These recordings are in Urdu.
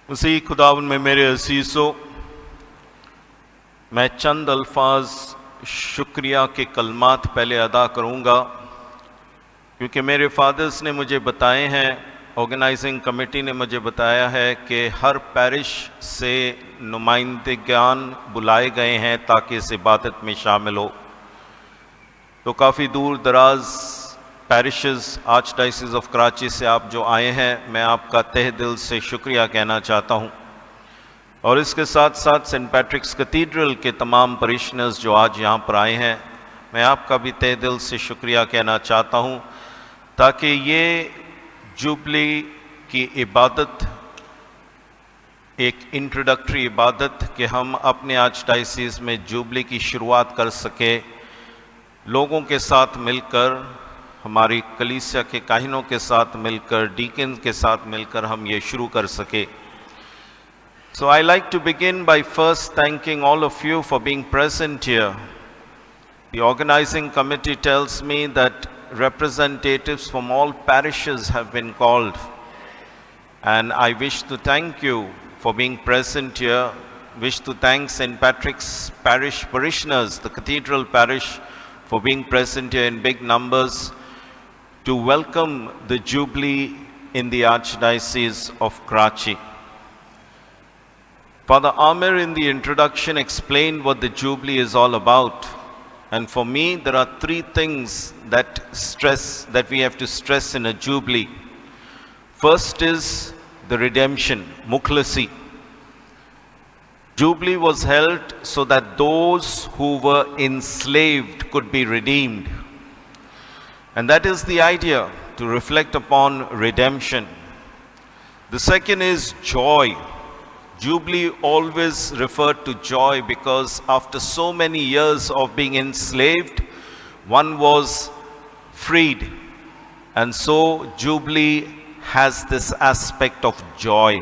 مسیح خداوند میں میرے عزیزو، میں چند الفاظ شکریہ کے کلمات پہلے ادا کروں گا، کیونکہ میرے فادرز نے مجھے بتائے ہیں، آرگنائزنگ کمیٹی نے مجھے بتایا ہے کہ ہر پیرش سے نمائندگان بلائے گئے ہیں تاکہ اس عبادت میں شامل ہو۔ تو کافی دور دراز پیرشز آرچ ڈائسس آف کراچی سے آپ جو آئے ہیں، میں آپ کا تہ دل سے شکریہ کہنا چاہتا ہوں، اور اس کے ساتھ ساتھ سینٹ پیٹرکس کیتھیڈرل کے تمام پریشنرز جو آج یہاں پر آئے ہیں، میں آپ کا بھی تہ دل سے شکریہ کہنا چاہتا ہوں، تاکہ یہ جوبلی کی عبادت ایک انٹروڈکٹری عبادت کہ ہم اپنے آرچ ڈائسس میں جوبلی کی شروعات کر سکے، لوگوں کے ساتھ مل کر، ہماری کلیسیا کے کاہنوں کے ساتھ مل کر، ڈیکن کے ساتھ مل کر ہم یہ شروع کر سکے۔ So I like to begin by first thanking all of you for being present here. The organizing committee tells me that representatives from all parishes have been called, and I wish to thank you for being present here. Wish to thank St. Patrick's Parish parishioners, the Cathedral Parish, for being present here in big numbers to welcome the Jubilee in the Archdiocese of Karachi. Father Amir in the introduction explained what the Jubilee is all about. And for me, there are three things that we have to stress in a Jubilee. First is the redemption, Mukhlasi. Jubilee was held so that those who were enslaved could be redeemed. And that is the idea, to reflect upon redemption. The second is joy. Jubilee always referred to joy because after so many years of being enslaved, one was freed. And so Jubilee has this aspect of joy.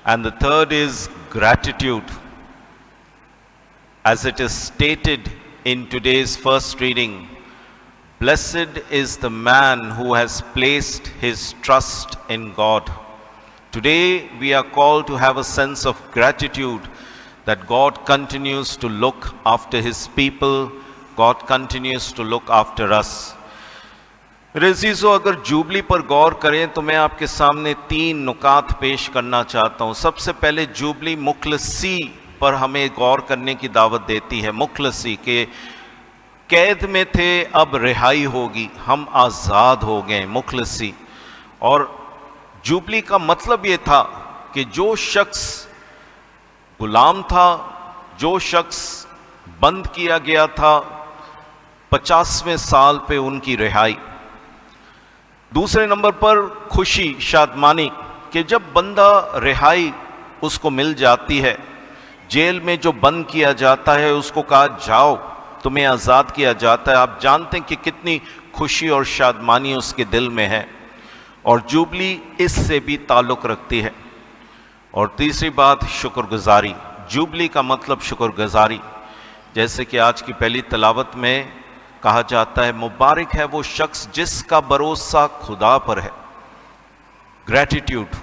And the third is gratitude. As it is stated in today's first reading, blessed is the man who has placed his trust in God. Today we are called to have a sense of gratitude that God continues to look after his people, God continues to look after us. میرے عزیزو، اگر جوبلی پر غور کریں تو میں آپ کے سامنے تین نکات پیش کرنا چاہتا ہوں۔ سب سے پہلے جوبلی مخلصی پر ہمیں غور کرنے کی دعوت دیتی ہے۔ مخلصی کہ قید میں تھے، اب رہائی ہوگی، ہم آزاد ہو گئے، مخلصی۔ اور جوبلی کا مطلب یہ تھا کہ جو شخص غلام تھا، جو شخص بند کیا گیا تھا، 50ویں سال پہ ان کی رہائی۔ دوسرے نمبر پر خوشی، شادمانی، کہ جب بندہ رہائی اس کو مل جاتی ہے، جیل میں جو بند کیا جاتا ہے اس کو کہا جاؤ تمہیں آزاد کیا جاتا ہے، آپ جانتے ہیں کہ کتنی خوشی اور شادمانی اس کے دل میں ہے، اور جوبلی اس سے بھی تعلق رکھتی ہے۔ اور تیسری بات، شکر گزاری۔ جوبلی کا مطلب شکر گزاری، جیسے کہ آج کی پہلی تلاوت میں کہا جاتا ہے، مبارک ہے وہ شخص جس کا بھروسہ خدا پر ہے۔ گریٹیٹیوڈ،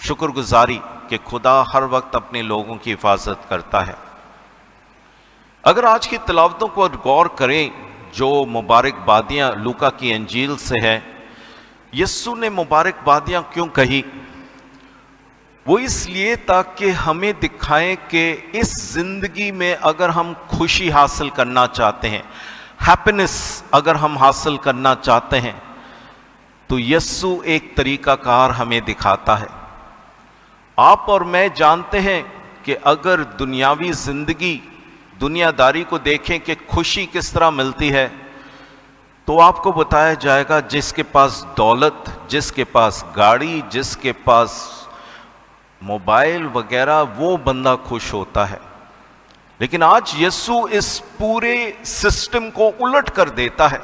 شکر گزاری کہ خدا ہر وقت اپنے لوگوں کی حفاظت کرتا ہے۔ اگر آج کی تلاوتوں کو غور کریں جو مبارک بادیاں لوکا کی انجیل سے ہے، یسوع نے مبارک بادیاں کیوں کہی؟ وہ اس لیے تاکہ ہمیں دکھائیں کہ اس زندگی میں اگر ہم خوشی حاصل کرنا چاہتے ہیں، ہیپینس اگر ہم حاصل کرنا چاہتے ہیں، تو یسوع ایک طریقہ کار ہمیں دکھاتا ہے۔ آپ اور میں جانتے ہیں کہ اگر دنیاوی زندگی، دنیا داری کو دیکھیں کہ خوشی کس طرح ملتی ہے، تو آپ کو بتایا جائے گا جس کے پاس دولت، جس کے پاس گاڑی، جس کے پاس موبائل وغیرہ، وہ بندہ خوش ہوتا ہے۔ لیکن آج یسوع اس پورے سسٹم کو الٹ کر دیتا ہے۔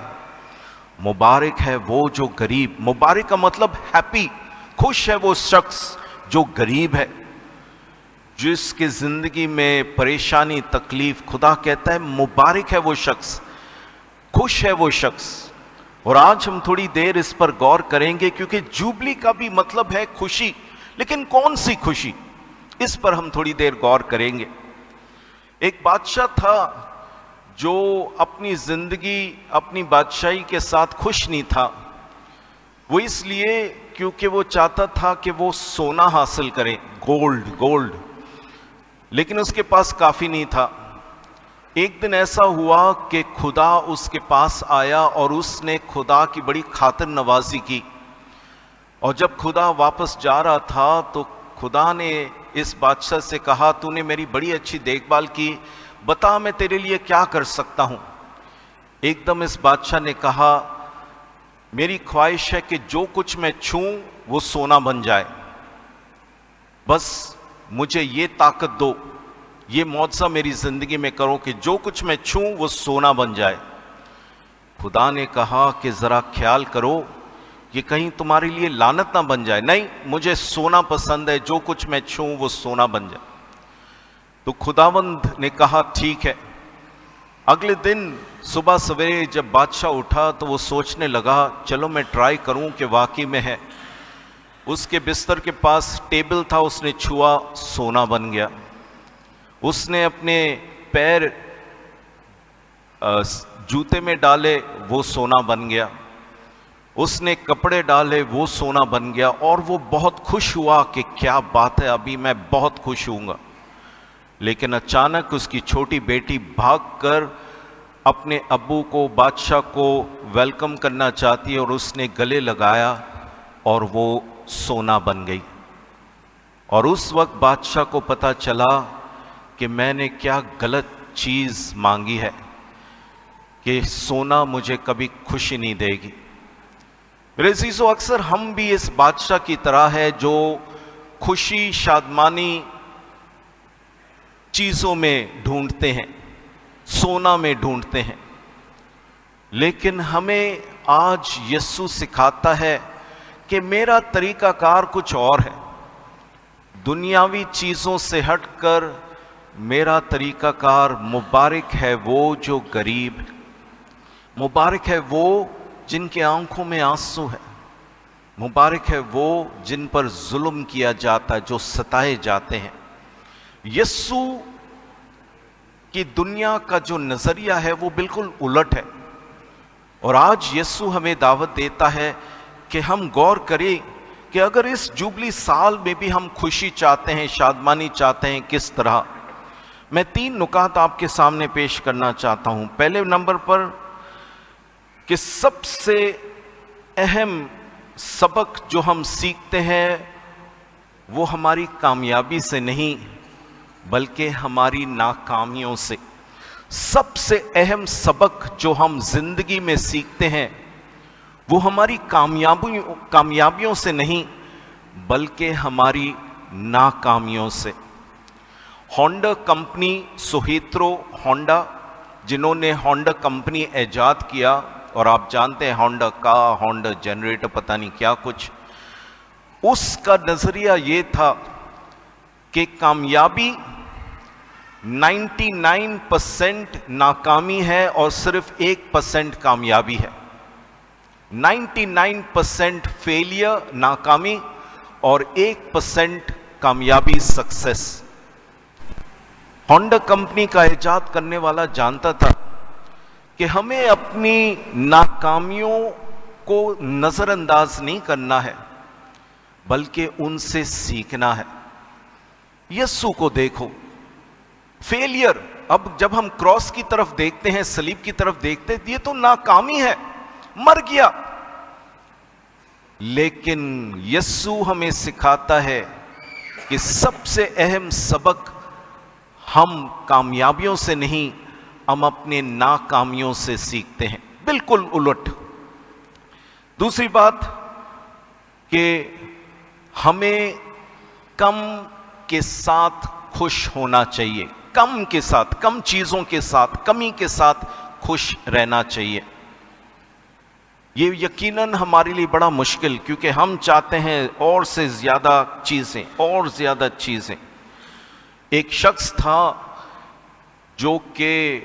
مبارک ہے وہ جو غریب، مبارک کا مطلب ہیپی، خوش ہے وہ شخص جو غریب ہے، جس کی زندگی میں پریشانی، تکلیف، خدا کہتا ہے مبارک ہے وہ شخص، خوش ہے وہ شخص۔ اور آج ہم تھوڑی دیر اس پر غور کریں گے، کیونکہ جوبلی کا بھی مطلب ہے خوشی، لیکن کون سی خوشی، اس پر ہم تھوڑی دیر غور کریں گے۔ ایک بادشاہ تھا جو اپنی زندگی، اپنی بادشاہی کے ساتھ خوش نہیں تھا۔ وہ اس لیے کیونکہ وہ چاہتا تھا کہ وہ سونا حاصل کرے، گولڈ، لیکن اس کے پاس کافی نہیں تھا۔ ایک دن ایسا ہوا کہ خدا اس کے پاس آیا اور اس نے خدا کی بڑی خاطر نوازی کی، اور جب خدا واپس جا رہا تھا تو خدا نے اس بادشاہ سے کہا، تو نے میری بڑی اچھی دیکھ بھال کی، بتا میں تیرے لیے کیا کر سکتا ہوں۔ ایک دم اس بادشاہ نے کہا، میری خواہش ہے کہ جو کچھ میں چھوں وہ سونا بن جائے، بس مجھے یہ طاقت دو، یہ معجزہ میری زندگی میں کرو کہ جو کچھ میں چھوں وہ سونا بن جائے۔ خدا نے کہا کہ ذرا خیال کرو یہ کہیں تمہارے لیے لعنت نہ بن جائے۔ نہیں، مجھے سونا پسند ہے، جو کچھ میں چھوں وہ سونا بن جائے۔ تو خداوند نے کہا ٹھیک ہے۔ اگلے دن صبح سویرے جب بادشاہ اٹھا تو وہ سوچنے لگا، چلو میں ٹرائی کروں کہ واقعی میں ہے۔ اس کے بستر کے پاس ٹیبل تھا، اس نے چھوا، سونا بن گیا۔ اس نے اپنے پیر جوتے میں ڈالے، وہ سونا بن گیا۔ اس نے کپڑے ڈالے، وہ سونا بن گیا، اور وہ بہت خوش ہوا کہ کیا بات ہے، ابھی میں بہت خوش ہوں گا۔ لیکن اچانک اس کی چھوٹی بیٹی بھاگ کر اپنے ابو کو، بادشاہ کو ویلکم کرنا چاہتی ہے، اور اس نے گلے لگایا اور وہ سونا بن گئی۔ اور اس وقت بادشاہ کو پتہ چلا کہ میں نے کیا غلط چیز مانگی ہے کہ سونا مجھے کبھی خوشی نہیں دے گی۔ میرے عزیزو، اکثر ہم بھی اس بادشاہ کی طرح ہے جو خوشی، شادمانی چیزوں میں ڈھونڈتے ہیں، سونا میں ڈھونڈتے ہیں، لیکن ہمیں آج یسوع سکھاتا ہے کہ میرا طریقہ کار کچھ اور ہے۔ دنیاوی چیزوں سے ہٹ کر میرا طریقہ کار، مبارک ہے وہ جو غریب ہے، مبارک ہے وہ جن کے آنکھوں میں آنسو ہے، مبارک ہے وہ جن پر ظلم کیا جاتا ہے، جو ستائے جاتے ہیں۔ یسوع کی دنیا کا جو نظریہ ہے وہ بالکل الٹ ہے، اور آج یسوع ہمیں دعوت دیتا ہے کہ ہم غور کریں کہ اگر اس جوبلی سال میں بھی ہم خوشی چاہتے ہیں، شادمانی چاہتے ہیں، کس طرح۔ میں 3 نکات آپ کے سامنے پیش کرنا چاہتا ہوں۔ پہلے نمبر پر کہ سب سے اہم سبق جو ہم سیکھتے ہیں وہ ہماری کامیابی سے نہیں بلکہ ہماری ناکامیوں سے۔ سب سے اہم سبق جو ہم زندگی میں سیکھتے ہیں وہ ہماری کامیابیوں سے نہیں بلکہ ہماری ناکامیوں سے۔ ہونڈا کمپنی، سوہیترو ہونڈا، جنہوں نے ہونڈا کمپنی ایجاد کیا، اور آپ جانتے ہیں ہونڈا کا، ہونڈا جنریٹر، پتہ نہیں کیا کچھ، اس کا نظریہ یہ تھا کہ کامیابی 99% ناکامی ہے اور صرف 1% کامیابی ہے۔ 99% فیلئر، ناکامی، اور 1% کامیابی، سکسیس۔ ہونڈا کمپنی کا ایجاد کرنے والا جانتا تھا کہ ہمیں اپنی ناکامیوں کو نظر انداز نہیں کرنا ہے بلکہ ان سے سیکھنا ہے۔ یسوع کو دیکھو، فیلئر، اب جب ہم کراس کی طرف دیکھتے ہیں، صلیب کی طرف دیکھتے ہیں، یہ تو ناکامی ہے، مر گیا۔ لیکن یسوع ہمیں سکھاتا ہے کہ سب سے اہم سبق ہم کامیابیوں سے نہیں، ہم اپنے ناکامیوں سے سیکھتے ہیں۔ بالکل الٹ۔ دوسری بات کہ ہمیں کم کے ساتھ خوش ہونا چاہیے، کم کے ساتھ، کم چیزوں کے ساتھ، کمی کے ساتھ خوش رہنا چاہیے۔ یہ یقیناً ہمارے لیے بڑا مشکل، کیونکہ ہم چاہتے ہیں اور سے زیادہ چیزیں، اور زیادہ چیزیں۔ ایک شخص تھا جو کہ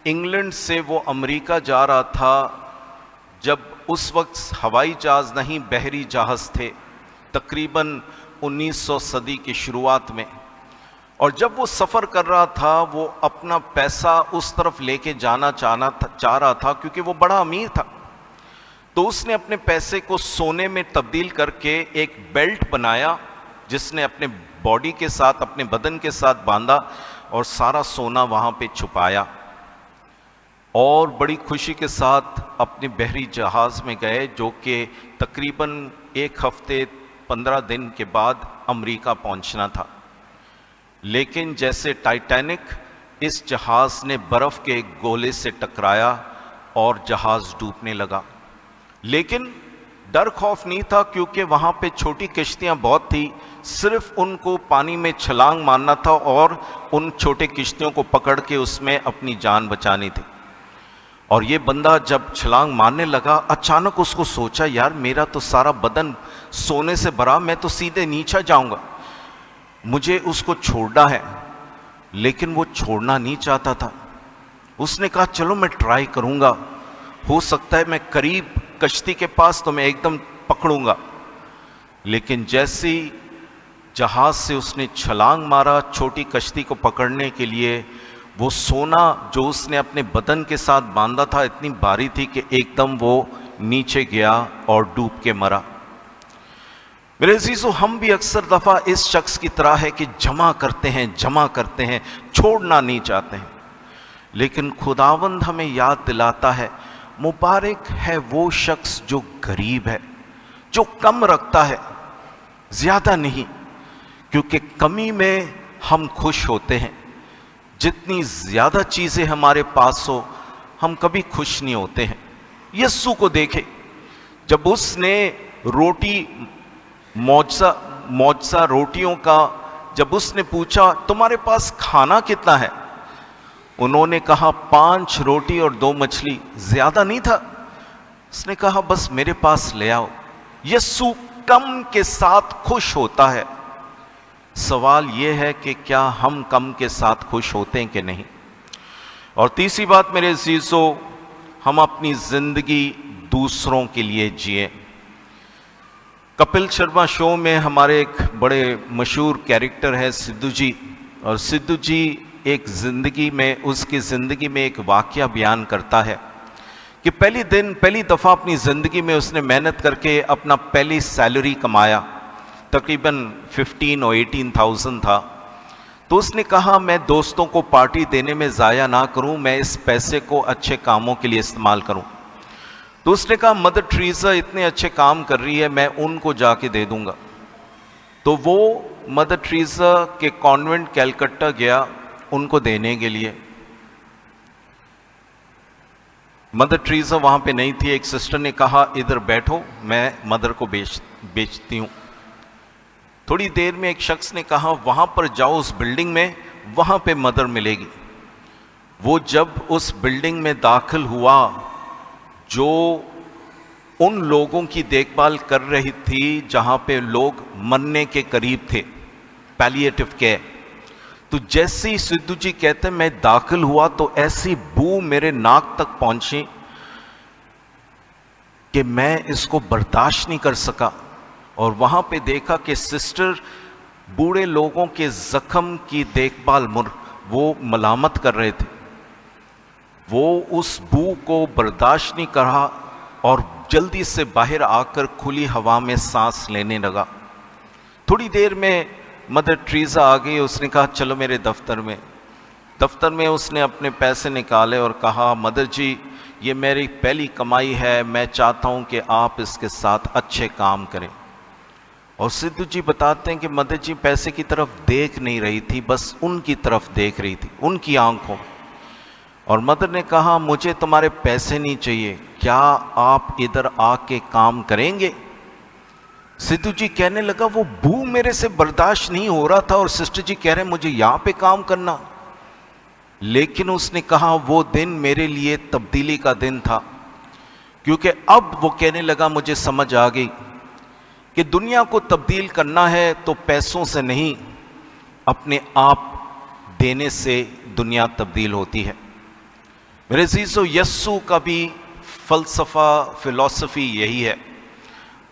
انگلینڈ سے وہ امریکہ جا رہا تھا، جب اس وقت ہوائی جہاز نہیں، بحری جہاز تھے، تقریباً 1900 صدی کی شروعات میں، اور جب وہ سفر کر رہا تھا وہ اپنا پیسہ اس طرف لے کے جانا چاہ رہا تھا کیونکہ وہ بڑا امیر تھا، تو اس نے اپنے پیسے کو سونے میں تبدیل کر کے ایک بیلٹ بنایا جس نے اپنے باڈی کے ساتھ، اپنے بدن کے ساتھ باندھا اور سارا سونا وہاں پہ چھپایا، اور بڑی خوشی کے ساتھ اپنے بحری جہاز میں گئے جو کہ تقریباً 1 ہفتے 15 دن کے بعد امریکہ پہنچنا تھا۔ لیکن جیسے ٹائٹینک، اس جہاز نے برف کے ایک گولے سے ٹکرایا اور جہاز ڈوبنے لگا، لیکن ڈر خوف نہیں تھا کیونکہ وہاں پہ چھوٹی کشتیاں بہت تھی، صرف ان کو پانی میں چھلانگ مارنا تھا اور ان چھوٹے کشتیوں کو پکڑ کے اس میں اپنی جان بچانی تھی۔ اور یہ بندہ جب چھلانگ مارنے لگا، اچانک اس کو سوچا یار میرا تو سارا بدن سونے سے بھرا، میں تو سیدھے نیچے جاؤں گا، مجھے اس کو چھوڑنا ہے، لیکن وہ چھوڑنا نہیں چاہتا تھا۔ اس نے کہا چلو میں ٹرائی کروں گا، ہو سکتا ہے میں قریب کشتی کے پاس تو میں ایک دم پکڑوں گا۔ لیکن جیسی جہاز سے اس نے چھلانگ مارا چھوٹی کشتی کو پکڑنے کے لیے، وہ سونا جو اس نے اپنے بدن کے ساتھ باندھا تھا اتنی بھاری تھی کہ ایک دم وہ نیچے گیا اور ڈوب کے مرا۔ میرے عزیزو، ہم بھی اکثر دفعہ اس شخص کی طرح ہے کہ جمع کرتے ہیں، چھوڑنا نہیں چاہتے ہیں، لیکن خداوند ہمیں یاد دلاتا ہے مبارک ہے وہ شخص جو غریب ہے، جو کم رکھتا ہے، زیادہ نہیں، کیونکہ کمی میں ہم خوش ہوتے ہیں۔ جتنی زیادہ چیزیں ہمارے پاس ہو ہم کبھی خوش نہیں ہوتے ہیں۔ یسوع کو دیکھے، جب اس نے روٹی معجزہ روٹیوں کا جب اس نے پوچھا تمہارے پاس کھانا کتنا ہے، انہوں نے کہا 5 روٹی اور 2 مچھلی، زیادہ نہیں تھا۔ اس نے کہا بس میرے پاس لے آؤ۔ یسوع کم کے ساتھ خوش ہوتا ہے۔ سوال یہ ہے کہ کیا ہم کم کے ساتھ خوش ہوتے ہیں کہ نہیں؟ اور تیسری بات میرے عزیزو، ہم اپنی زندگی دوسروں کے لیے جئیں۔ کپل شرما شو میں ہمارے ایک بڑے مشہور کیریکٹر ہے سدھو جی، اور سدھو جی اس کی زندگی میں ایک واقعہ بیان کرتا ہے کہ پہلی دفعہ اپنی زندگی میں اس نے محنت کر کے اپنا پہلی سیلری کمایا، تقریباً 15 اور 18,000 تھا۔ تو اس نے کہا میں دوستوں کو پارٹی دینے میں ضائع نہ کروں، میں اس پیسے کو اچھے کاموں کے لیے استعمال کروں۔ تو اس نے کہا مدر ٹریزا اتنے اچھے کام کر رہی ہے، میں ان کو جا کے دے دوں گا۔ تو وہ مدر ٹریزا کے کانوینٹ کیلکٹا گیا ان کو دینے کے لیے۔ مدر ٹریزا وہاں پہ نہیں تھی، ایک سسٹر نے کہا ادھر بیٹھو میں مدر کو بیچتی ہوں۔ تھوڑی دیر میں ایک شخص نے کہا وہاں پر جاؤ اس بلڈنگ میں، وہاں پہ مدر ملے گی۔ وہ جب اس بلڈنگ میں داخل ہوا جو ان لوگوں کی دیکھ بھال کر رہی تھی جہاں پہ لوگ مرنے کے قریب تھے، پیلیٹیو کیئر، تو جیسے ہی سدھو جی کہتے میں داخل ہوا تو ایسی بو میرے ناک تک پہنچی کہ میں اس کو برداشت نہیں کر سکا، اور وہاں پہ دیکھا کہ سسٹر بوڑھے لوگوں کے زخم کی دیکھ بھال وہ ملامت کر رہے تھے۔ وہ اس بو کو برداشت نہیں کرا اور جلدی سے باہر آ کر کھلی ہوا میں سانس لینے لگا۔ تھوڑی دیر میں مدر ٹریزا آ گئی، اس نے کہا چلو میرے دفتر میں اس نے اپنے پیسے نکالے اور کہا مدر جی یہ میری پہلی کمائی ہے، میں چاہتا ہوں کہ آپ اس کے ساتھ اچھے کام کریں۔ اور سدھو جی بتاتے ہیں کہ مدر جی پیسے کی طرف دیکھ نہیں رہی تھی، بس ان کی طرف دیکھ رہی تھی، ان کی آنکھوں۔ اور مدر نے کہا مجھے تمہارے پیسے نہیں چاہیے، کیا آپ ادھر آ کے کام کریں گے؟ سدھو جی کہنے لگا وہ بو میرے سے برداشت نہیں ہو رہا تھا اور سسٹر جی کہہ رہے ہیں مجھے یہاں پہ کام کرنا، لیکن اس نے کہا وہ دن میرے لیے تبدیلی کا دن تھا، کیونکہ اب وہ کہنے لگا مجھے سمجھ آ گئی کہ دنیا کو تبدیل کرنا ہے تو پیسوں سے نہیں، اپنے آپ دینے سے دنیا تبدیل ہوتی ہے۔ میرے عزیزو، یسوع کا بھی فلسفی یہی ہے۔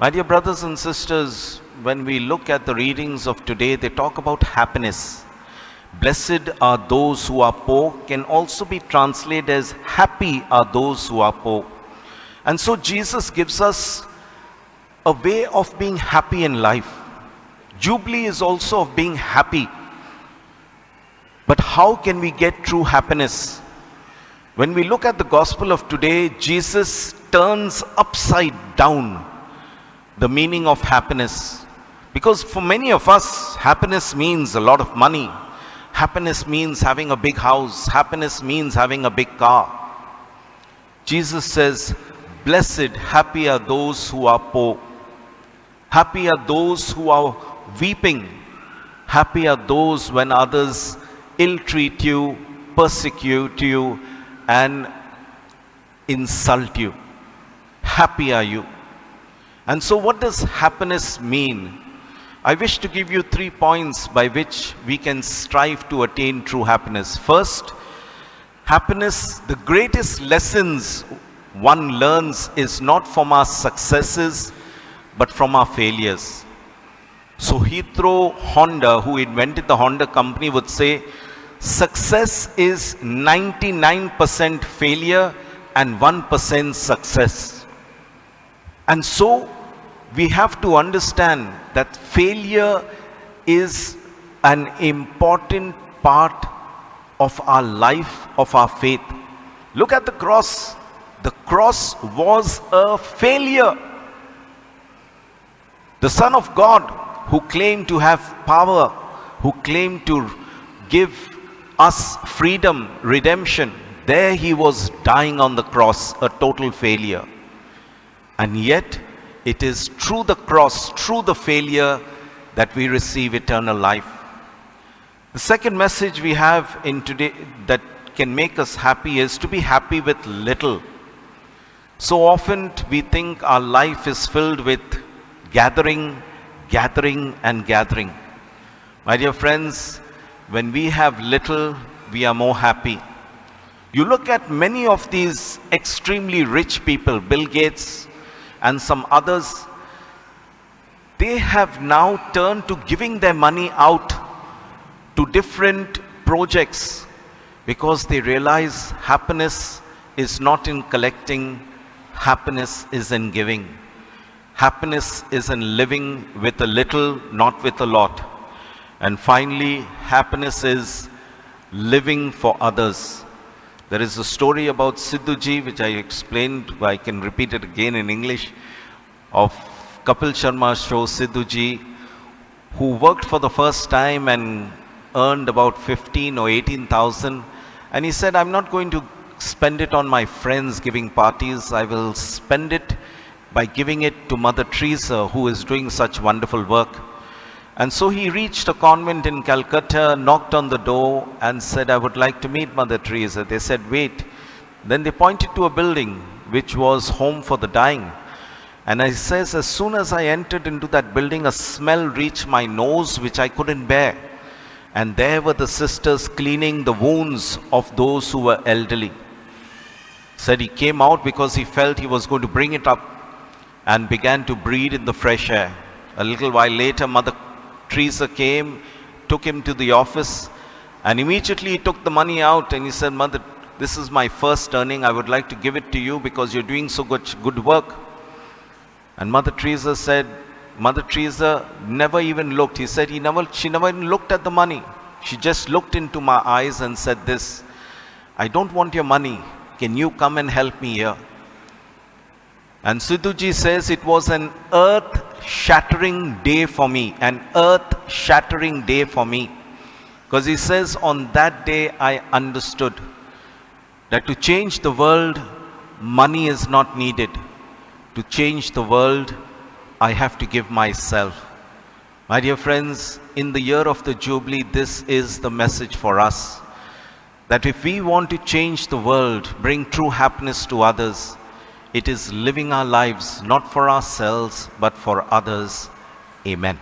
My dear brothers and sisters, when we look at the readings of today, they talk about happiness. Blessed are those who are poor can also be translated as happy are those who are poor. And so Jesus gives us a way of being happy in life. Jubilee is also of being happy. But how can we get true happiness? When we look at the gospel of today, Jesus turns upside down the meaning of happiness. Because for many of us, happiness means a lot of money. Happiness means having a big house. Happiness means having a big car. Jesus says, blessed, happy are those who are poor. Happy are those who are weeping. Happy are those when others ill-treat you, persecute you, and insult you. Happy are you. And so what does happiness mean? I wish to give you 3 points by which we can strive to attain true happiness. First, happiness, the greatest lessons one learns is not from our successes, but from our failures. So Heathrow Honda, who invented the Honda company, would say, success is 99% failure and 1% success. And so we have to understand that failure is an important part of our life, of our faith. Look at the cross. The cross was a failure. The Son of God, who claimed to have power, who claimed to give us freedom, redemption, there he was dying on the cross, a total failure. And yet, it is through the cross, through the failure, that we receive eternal life. The second message we have in today that can make us happy is to be happy with little. So often we think our life is filled with gathering, and gathering. My dear friends, when we have little, we are more happy. You look at many of these extremely rich people, Bill Gates and some others, they have now turned to giving their money out to different projects because they realize happiness is not in collecting, happiness is in giving. Happiness is in living with a little, not with a lot. And finally, happiness is living for others. There is a story about Sidhuji, which I explained, but I can repeat it again in English, of Kapil Sharma's show, Sidhuji, who worked for the first time and earned about 15 or 18,000. And he said, I'm not going to spend it on my friends giving parties. I will spend it by giving it to Mother Teresa, who is doing such wonderful work. And so he reached a convent in Calcutta, knocked on the door and said, I would like to meet Mother Teresa. They said, wait. Then they pointed to a building which was home for the dying. And he says, as soon as I entered into that building, a smell reached my nose which I couldn't bear. And there were the sisters cleaning the wounds of those who were elderly. Said he came out because he felt he was going to bring it up and began to breathe in the fresh air. A little while later, Mother Teresa came, took him to the office, and immediately he took the money out and he said, Mother, this is my first earning. I would like to give it to you because you're doing so good work. And Mother Teresa said, Mother Teresa never even looked. He said she never even looked at the money. She just looked into my eyes and said this, I don't want your money. Can you come and help me here? And Sidhuji says it was an earth-shattering day for me, an earth-shattering day for me. Because he says on that day I understood that to change the world, money is not needed. To change the world, I have to give myself. My dear friends, in the year of the Jubilee, this is the message for us. That if we want to change the world, bring true happiness to others, it is living our lives not for ourselves but for others. Amen.